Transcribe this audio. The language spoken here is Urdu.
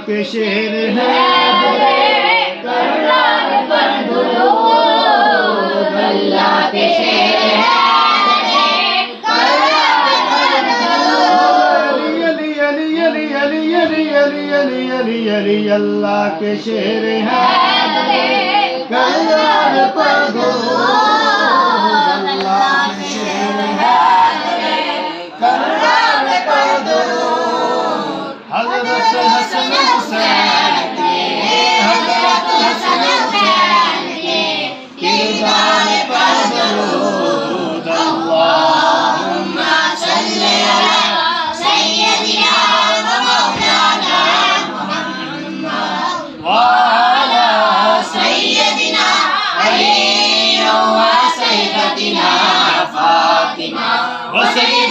کے شعر ہے کرار پر درود اللہ کے شعر ہے کرار پر درود علی علی علی علی علی علی علی علی علی اللہ کے شعر ہے کرار پر درود اللہ کے شعر ہے کرار پر درود حضرت حسن حسین حضرت حسن حسین کردار پر درود اللہم صل علی سیدنا و مولانا محمد وعلی سیدنا علی و سیدتنا فاطمہ وسیدہ